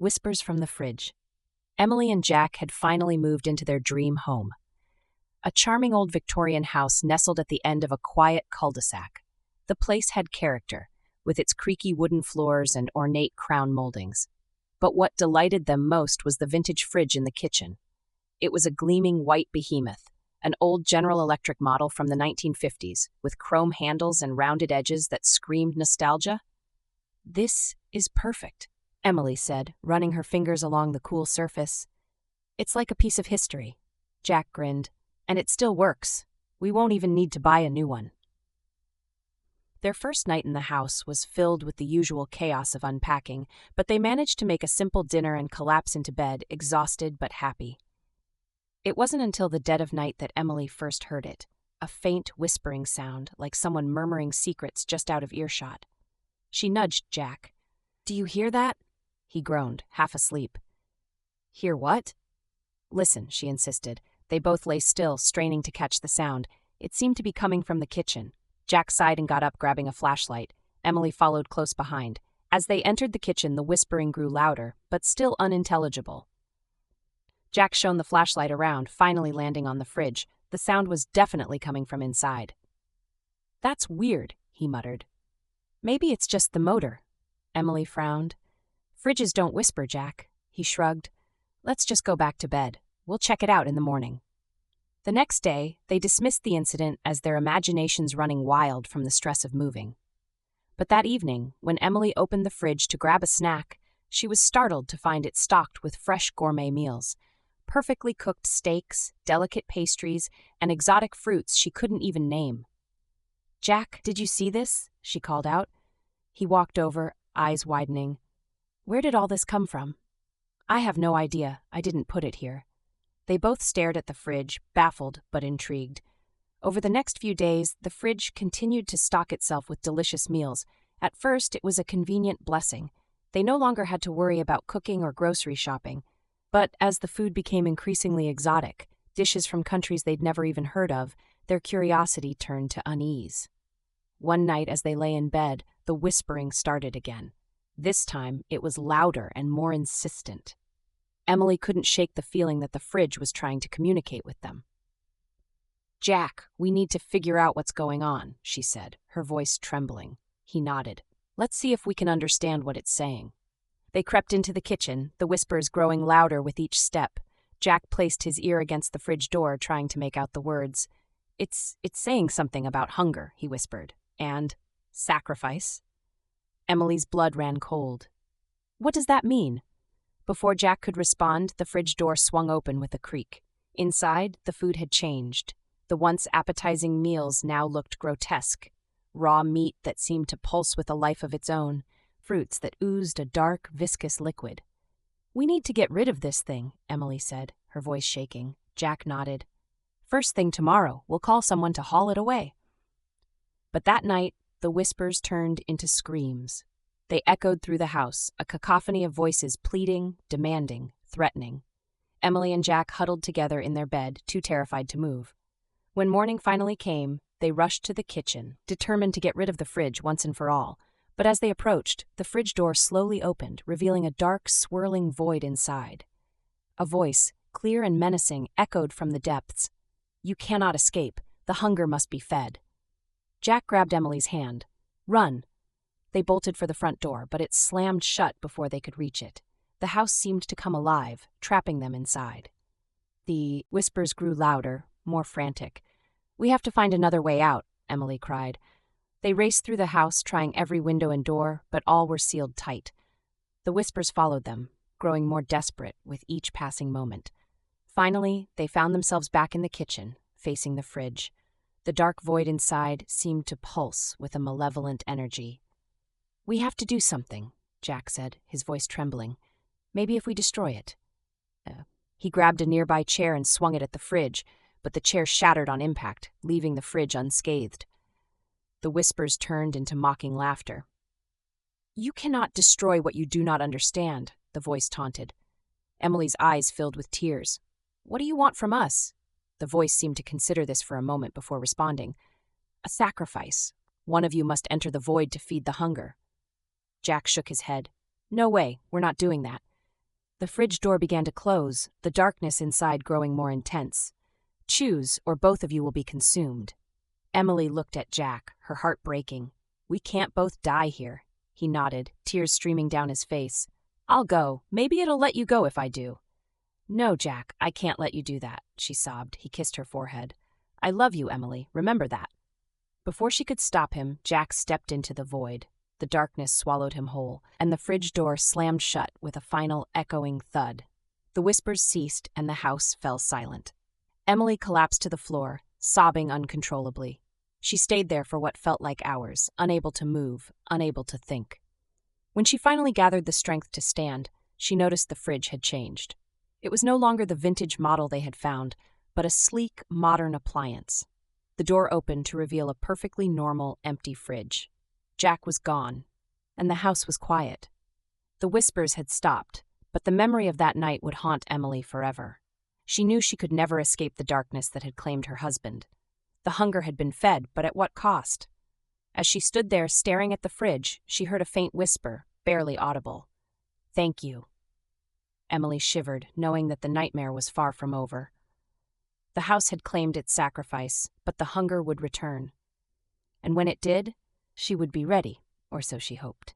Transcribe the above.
Whispers from the fridge. Emily and Jack had finally moved into their dream home. A charming old Victorian house nestled at the end of a quiet cul-de-sac. The place had character, with its creaky wooden floors and ornate crown moldings. But what delighted them most was the vintage fridge in the kitchen. It was a gleaming white behemoth, an old General Electric model from the 1950s, with chrome handles and rounded edges that screamed nostalgia. "This is perfect," Emily said, running her fingers along the cool surface. "It's like a piece of history." Jack grinned. "And it still works. We won't even need to buy a new one." Their first night in the house was filled with the usual chaos of unpacking, but they managed to make a simple dinner and collapse into bed, exhausted but happy. It wasn't until the dead of night that Emily first heard it, a faint whispering sound, like someone murmuring secrets just out of earshot. She nudged Jack. "Do you hear that?" He groaned, half asleep. "Hear what?" "Listen," she insisted. They both lay still, straining to catch the sound. It seemed to be coming from the kitchen. Jack sighed and got up, grabbing a flashlight. Emily followed close behind. As they entered the kitchen, the whispering grew louder, but still unintelligible. Jack shone the flashlight around, finally landing on the fridge. The sound was definitely coming from inside. "That's weird," he muttered. "Maybe it's just the motor." Emily frowned. "Fridges don't whisper, Jack." He shrugged. "Let's just go back to bed. We'll check it out in the morning." The next day, they dismissed the incident as their imaginations running wild from the stress of moving. But that evening, when Emily opened the fridge to grab a snack, she was startled to find it stocked with fresh gourmet meals. Perfectly cooked steaks, delicate pastries, and exotic fruits she couldn't even name. "Jack, did you see this?" she called out. He walked over, eyes widening. "Where did all this come from?" "I have no idea. I didn't put it here." They both stared at the fridge, baffled but intrigued. Over the next few days, the fridge continued to stock itself with delicious meals. At first, it was a convenient blessing. They no longer had to worry about cooking or grocery shopping. But as the food became increasingly exotic, dishes from countries they'd never even heard of, their curiosity turned to unease. One night as they lay in bed, the whispering started again. This time, it was louder and more insistent. Emily couldn't shake the feeling that the fridge was trying to communicate with them. "Jack, we need to figure out what's going on," she said, her voice trembling. He nodded. "Let's see if we can understand what it's saying." They crept into the kitchen, the whispers growing louder with each step. Jack placed his ear against the fridge door, trying to make out the words. It's saying something about hunger," he whispered. "And sacrifice." Emily's blood ran cold. "What does that mean?" Before Jack could respond, the fridge door swung open with a creak. Inside, the food had changed. The once appetizing meals now looked grotesque. Raw meat that seemed to pulse with a life of its own. Fruits that oozed a dark, viscous liquid. "We need to get rid of this thing," Emily said, her voice shaking. Jack nodded. "First thing tomorrow, we'll call someone to haul it away." But that night, the whispers turned into screams. They echoed through the house, a cacophony of voices pleading, demanding, threatening. Emily and Jack huddled together in their bed, too terrified to move. When morning finally came, they rushed to the kitchen, determined to get rid of the fridge once and for all. But as they approached, the fridge door slowly opened, revealing a dark, swirling void inside. A voice, clear and menacing, echoed from the depths. "You cannot escape. The hunger must be fed." Jack grabbed Emily's hand. "Run." They bolted for the front door, but it slammed shut before they could reach it. The house seemed to come alive, trapping them inside. The whispers grew louder, more frantic. "We have to find another way out," Emily cried. They raced through the house, trying every window and door, but all were sealed tight. The whispers followed them, growing more desperate with each passing moment. Finally, they found themselves back in the kitchen, facing the fridge. The dark void inside seemed to pulse with a malevolent energy. "We have to do something," Jack said, his voice trembling. "Maybe if we destroy it." He grabbed a nearby chair and swung it at the fridge, but the chair shattered on impact, leaving the fridge unscathed. The whispers turned into mocking laughter. "You cannot destroy what you do not understand," the voice taunted. Emily's eyes filled with tears. "What do you want from us?" The voice seemed to consider this for a moment before responding. "A sacrifice. One of you must enter the void to feed the hunger." Jack shook his head. "No way, we're not doing that." The fridge door began to close, the darkness inside growing more intense. Choose, or both of you will be consumed. Emily looked at Jack, her heart breaking. We can't both die here. He nodded, tears streaming down his face. I'll go. Maybe it'll let you go if I do. No, Jack, I can't let you do that, she sobbed. He kissed her forehead. I love you, Emily. Remember that. Before she could stop him, Jack stepped into the void. The darkness swallowed him whole, and the fridge door slammed shut with a final echoing thud. The whispers ceased, and the house fell silent. Emily collapsed to the floor, sobbing uncontrollably. She stayed there for what felt like hours, unable to move, unable to think. When she finally gathered the strength to stand, she noticed the fridge had changed. It was no longer the vintage model they had found, but a sleek, modern appliance. The door opened to reveal a perfectly normal, empty fridge. Jack was gone, and the house was quiet. The whispers had stopped, but the memory of that night would haunt Emily forever. She knew she could never escape the darkness that had claimed her husband. The hunger had been fed, but at what cost? As she stood there staring at the fridge, she heard a faint whisper, barely audible. Thank you. Emily shivered, knowing that the nightmare was far from over. The house had claimed its sacrifice, but the hunger would return. And when it did, she would be ready, or so she hoped.